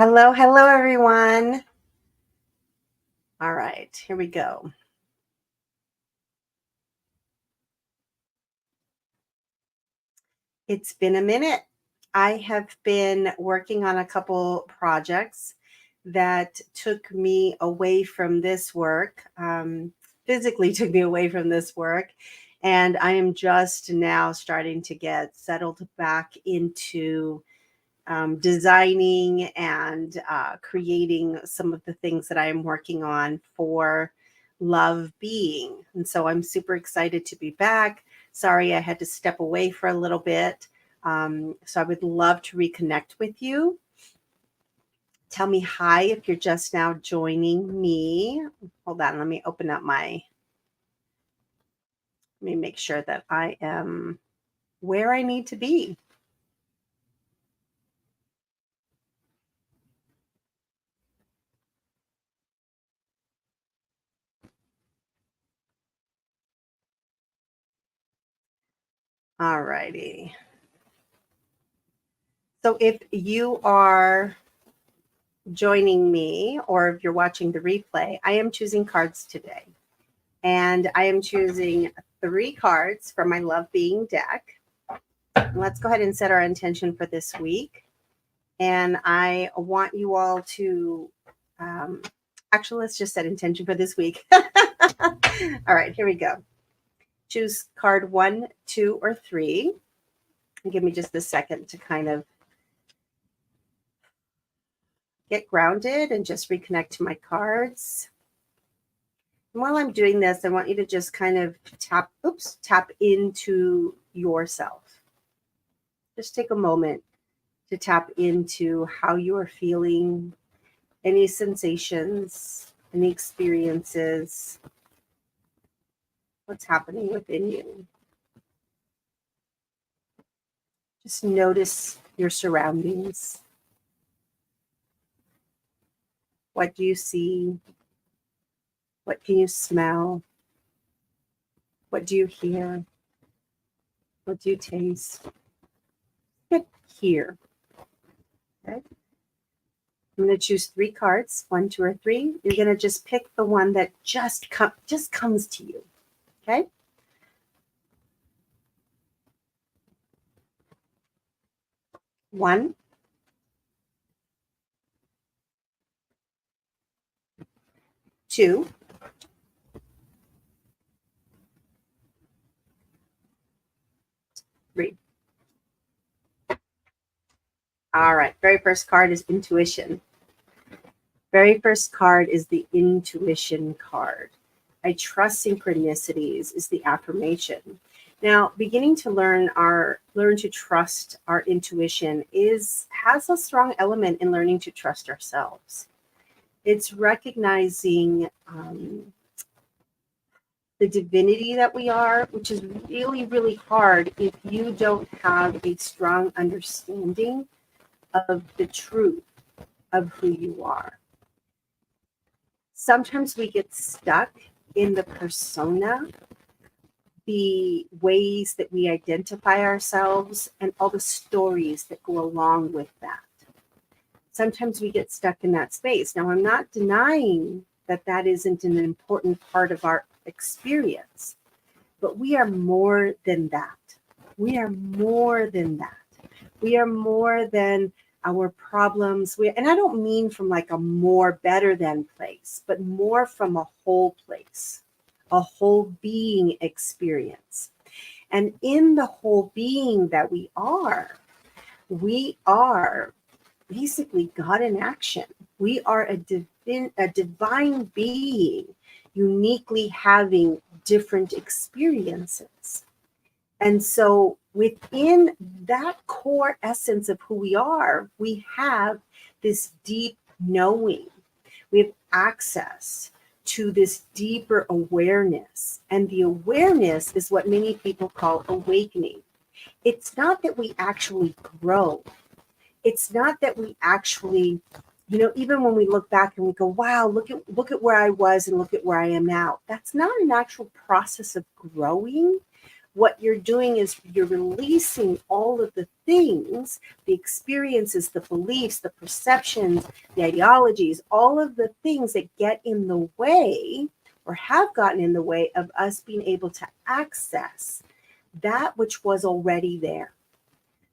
Hello, hello, everyone. All right, here we go. It's been a minute. I have been working on a couple projects that took me away from this work, physically took me away from this work. And I am just now starting to get settled back into designing and creating some of the things that I am working on for Love Being. And so I'm super excited to be back. Sorry, I had to step away for a little bit. So I would love to reconnect with you. Tell me hi if you're just now joining me. Hold on, let me open up let me make sure that I am where I need to be. All righty. So if you are joining me or if you're watching the replay, I am choosing cards today. And I am choosing 3 cards from my Love Being deck. Let's go ahead and set our intention for this week. And I want you all to, actually, let's just set intention for this week. All right, here we go. Choose card 1, 2, or 3. And give me just a second to kind of get grounded and just reconnect to my cards. And while I'm doing this, I want you to just kind of tap into yourself. Just take a moment to tap into how you are feeling, any sensations, any experiences, what's happening within you. Just notice your surroundings. What do you see? What can you smell? What do you hear? What do you taste? Get here. Okay. I'm going to choose 3 cards, 1, 2, or 3. You're going to just pick the one that just comes to you. Okay. One, 2, 3. All right. Very first card is intuition. Very first card is the intuition card. I trust synchronicities is the affirmation. Now, beginning to learn to trust our intuition has a strong element in learning to trust ourselves. It's recognizing the divinity that we are, which is really, really hard if you don't have a strong understanding of the truth of who you are. Sometimes we get stuck in the persona, the ways that we identify ourselves, and all the stories that go along with that. Sometimes we get stuck in that space. Now, I'm not denying that that isn't an important part of our experience, but we are more than that. We are more than that. We are more than our problems. And I don't mean from like a more better than place, but more from a whole place, a whole being experience. And in the whole being that we are basically God in action. We are a divine being, uniquely having different experiences. And so within that core essence of who we are, we have this deep knowing. We have access to this deeper awareness. And the awareness is what many people call awakening. It's not that we actually grow. It's not that we actually, even when we look back and we go, wow, look at where I was and look at where I am now. That's not an actual process of growing. what you're doing is you're releasing all of the things, the experiences, the beliefs, the perceptions, the ideologies, all of the things that get in the way or have gotten in the way of us being able to access that which was already there.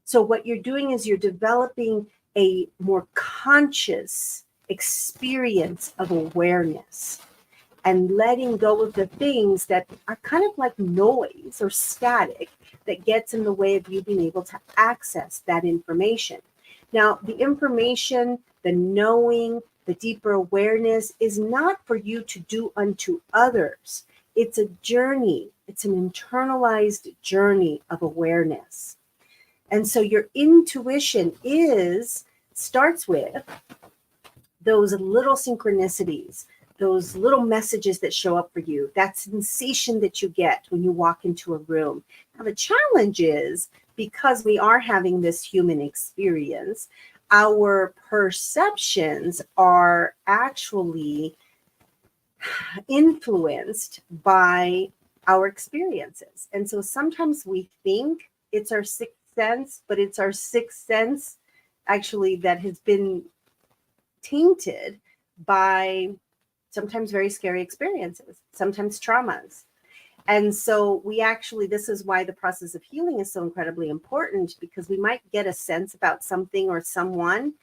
So, what you're doing is you're developing a more conscious experience of awareness and letting go of the things that are kind of like noise or static that gets in the way of you being able to access that information. Now, the information, the knowing, the deeper awareness is not for you to do unto others. It's a journey, it's an internalized journey of awareness. And so your intuition starts with those little synchronicities, those little messages that show up for you, that sensation that you get when you walk into a room. Now, the challenge is because we are having this human experience, our perceptions are actually influenced by our experiences. And so sometimes we think it's our sixth sense, but it's our sixth sense actually that has been tainted by sometimes very scary experiences, sometimes traumas. And so this is why the process of healing is so incredibly important, because we might get a sense about something or someone,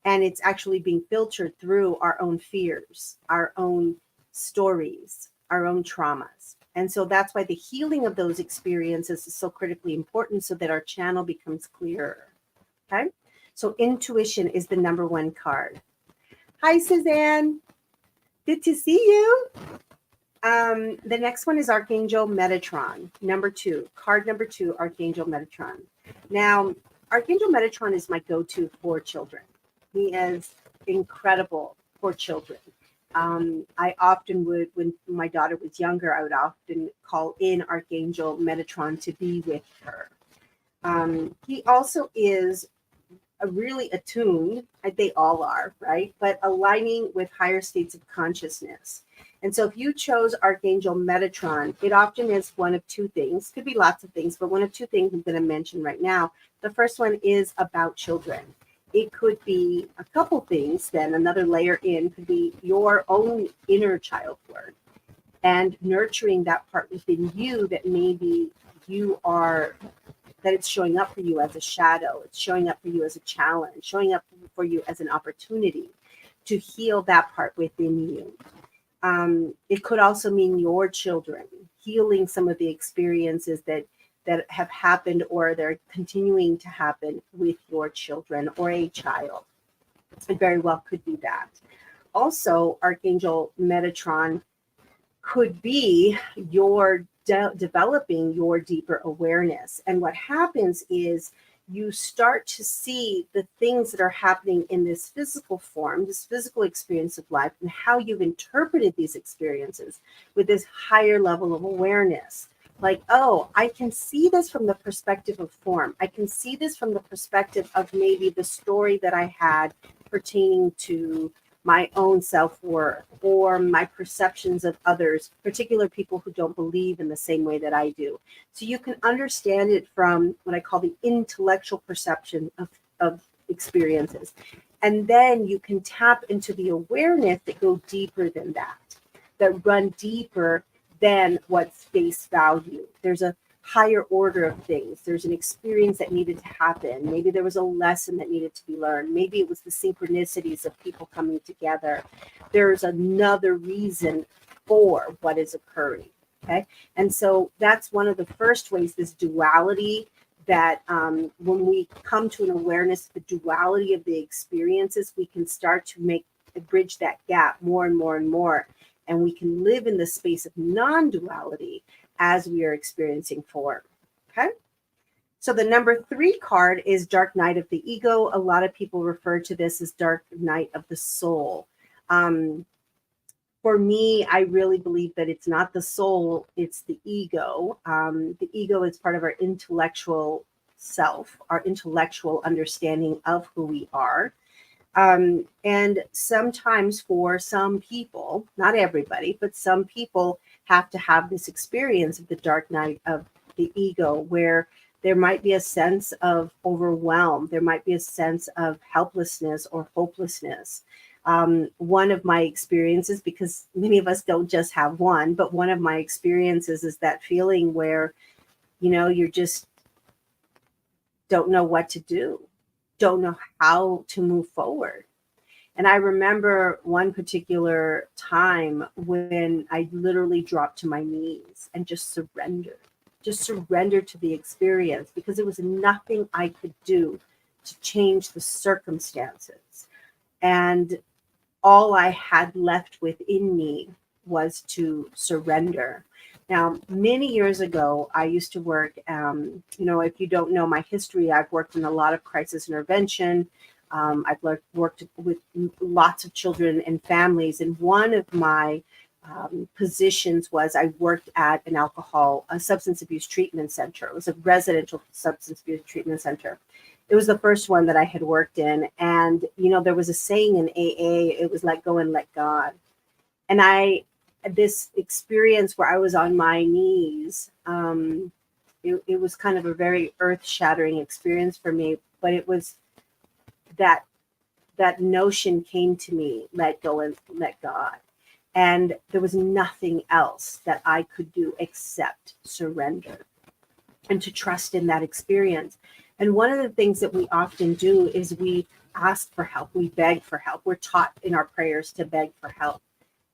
and it's actually being filtered through our own fears, our own stories, our own traumas. And so that's why the healing of those experiences is so critically important, so that our channel becomes clearer. Okay. So intuition is the number one card. Hi, Suzanne. Good to see you. The next one is Archangel Metatron, number 2. Card number 2, Archangel Metatron. Now, Archangel Metatron is my go-to for children. He is incredible for children. I often would, when my daughter was younger, I would often call in Archangel Metatron to be with her. He also is really attuned, they all are, right? But aligning with higher states of consciousness. And so if you chose Archangel Metatron, it often is one of two things, could be lots of things, but one of two things I'm going to mention right now. The first one is about children. It could be a couple things, then another layer in could be your own inner child work and nurturing that part within you that maybe that it's showing up for you as a shadow, it's showing up for you as a challenge, showing up for you as an opportunity to heal that part within you. It could also mean your children healing some of the experiences that have happened or they're continuing to happen with your children or a child. It very well could be that. Also, Archangel Metatron could be your developing your deeper awareness. And what happens is you start to see the things that are happening in this physical form, this physical experience of life, and how you've interpreted these experiences with this higher level of awareness. Like, oh, I can see this from the perspective of form. I can see this from the perspective of maybe the story that I had pertaining to my own self-worth or my perceptions of others, particular people who don't believe in the same way that I do. So you can understand it from what I call the intellectual perception of experiences. And then you can tap into the awareness that go deeper than that run deeper than what's face value. There's a higher order of things. There's an experience that needed to happen. Maybe there was a lesson that needed to be learned. Maybe it was the synchronicities of people coming together. There's another reason for what is occurring. Okay. And so that's one of the first ways, this duality that when we come to an awareness of the duality of the experiences, we can start to bridge that gap more and more and more. And we can live in the space of non-duality as we are experiencing form. Okay. So the number 3 card is Dark Night of the Ego. A lot of people refer to this as Dark Night of the Soul. For me, I really believe that it's not the soul, it's the ego. The ego is part of our intellectual self, our intellectual understanding of who we are. And sometimes for some people, not everybody, but some people have to have this experience of the dark night of the ego, where there might be a sense of overwhelm, there might be a sense of helplessness or hopelessness. One of my experiences, because many of us don't just have one, but one of my experiences is that feeling where, you're just don't know what to do, don't know how to move forward. And I remember one particular time when I literally dropped to my knees and just surrendered to the experience, because it was nothing I could do to change the circumstances. And all I had left within me was to surrender. Now, many years ago, I used to work, if you don't know my history, I've worked in a lot of crisis intervention. I've worked with lots of children and families. And one of my positions was I worked at a substance abuse treatment center. It was a residential substance abuse treatment center. It was the first one that I had worked in. And, there was a saying in AA, it was let go and let God. And this experience where I was on my knees, it was kind of a very earth-shattering experience for me, but it was that notion came to me, let go and let God. And there was nothing else that I could do except surrender and to trust in that experience. And one of the things that we often do is we ask for help, we beg for help. We're taught in our prayers to beg for help.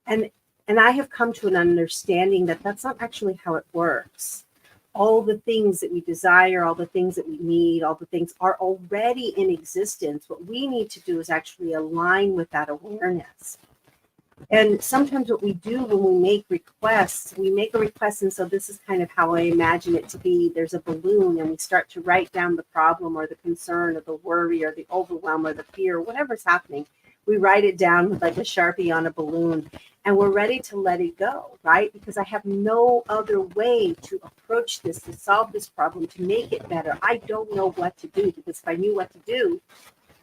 And I have come to an understanding that that's not actually how it works. All the things that we desire, all the things that we need, all the things are already in existence. What we need to do is actually align with that awareness. And sometimes what we do when we make a request, and so this is kind of how I imagine it to be. There's a balloon, and we start to write down the problem or the concern or the worry or the overwhelm or the fear, whatever's happening. We write it down with like a Sharpie on a balloon, and we're ready to let it go, right? Because I have no other way to approach this, to solve this problem, to make it better. I don't know what to do, because if I knew what to do,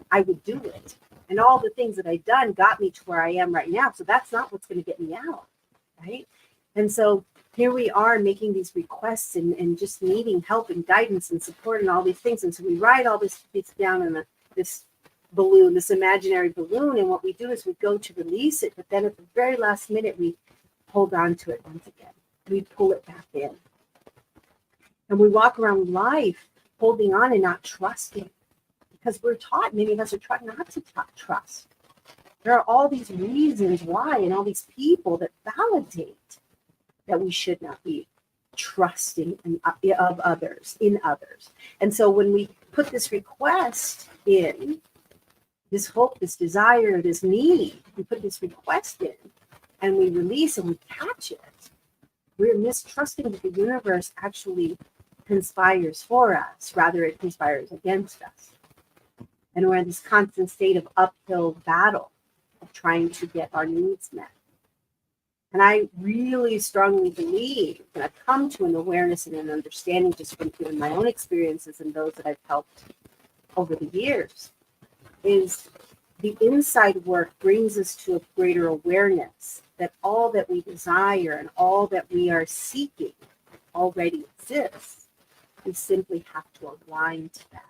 I would do it. And all the things that I've done got me to where I am right now. So that's not what's going to get me out, right? And so here we are making these requests and just needing help and guidance and support and all these things. And so we write all this down in this balloon, this imaginary balloon. And what we do is we go to release it. But then at the very last minute, we hold on to it once again. We pull it back in. And we walk around life holding on and not trusting. Because we're taught, many of us are taught not to trust. There are all these reasons why, and all these people that validate that we should not be trusting in others. And so when we put this request in, this hope, this desire, this need, we put this request in, and we release and we catch it, we're mistrusting that the universe actually conspires for us, rather it conspires against us. And we're in this constant state of uphill battle of trying to get our needs met. And I really strongly believe that I've come to an awareness and an understanding just from through my own experiences and those that I've helped over the years, is the inside work brings us to a greater awareness that all that we desire and all that we are seeking already exists. We simply have to align to that.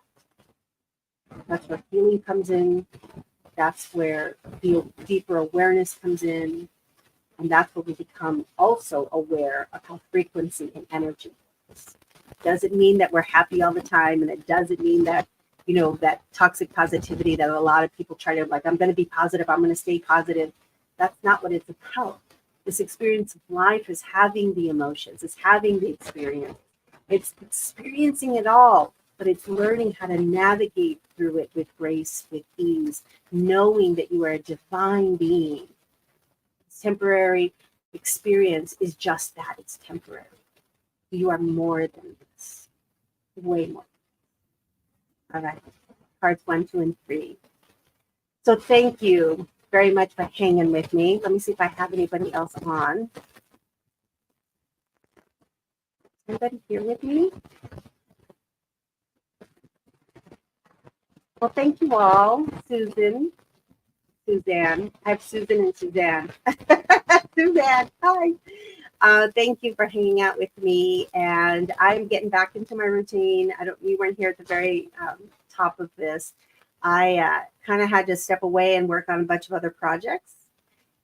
That's where healing comes in. That's where the deeper awareness comes in. And that's where we become also aware of how frequency and energy is. It doesn't mean that we're happy all the time. And it doesn't mean that, that toxic positivity that a lot of people try to, I'm going to be positive, I'm going to stay positive. That's not what it's about. This experience of life is having the emotions, it's having the experience. It's experiencing it all. But it's learning how to navigate through it with grace, with ease, knowing that you are a divine being. This temporary experience is just that. It's temporary. You are more than this. Way more. All right. Cards 1, 2, and 3. So thank you very much for hanging with me. Let me see if I have anybody else on. Anybody here with me? Well, thank you all. Suzanne. I have Susan and Suzanne. Suzanne, hi. Thank you for hanging out with me. And I'm getting back into my routine. You weren't here at the very top of this. I kind of had to step away and work on a bunch of other projects.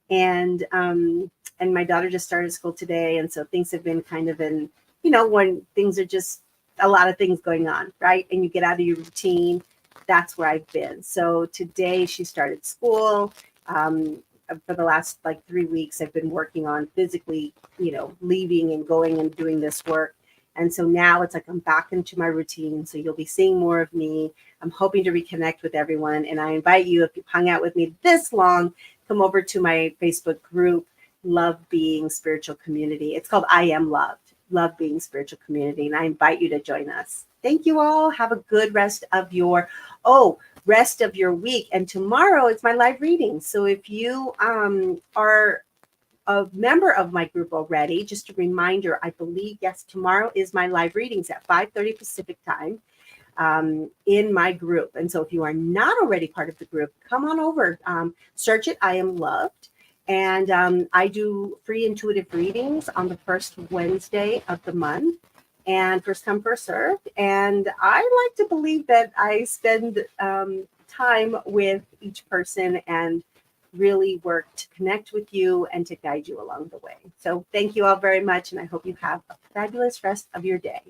And and my daughter just started school today, and so things have been kind of in, when things are just a lot of things going on, right? And you get out of your routine. That's where I've been. So today she started school. For the last like 3 weeks, I've been working on physically, leaving and going and doing this work. And so now it's like I'm back into my routine. So you'll be seeing more of me. I'm hoping to reconnect with everyone. And I invite you, if you've hung out with me this long, come over to my Facebook group, Love Being Spiritual Community. It's called I Am Loved, Love Being Spiritual Community. And I invite you to join us. Thank you all. Have a good rest of your week. And tomorrow it's my live reading. So if you are a member of my group already, just a reminder, I believe, yes, tomorrow is my live readings at 5:30 Pacific time in my group. And so if you are not already part of the group, come on over, search it, I Am Loved. And I do free intuitive readings on the first Wednesday of the month, and first come, first served. And I like to believe that I spend time with each person and really work to connect with you and to guide you along the way. So thank you all very much, and I hope you have a fabulous rest of your day.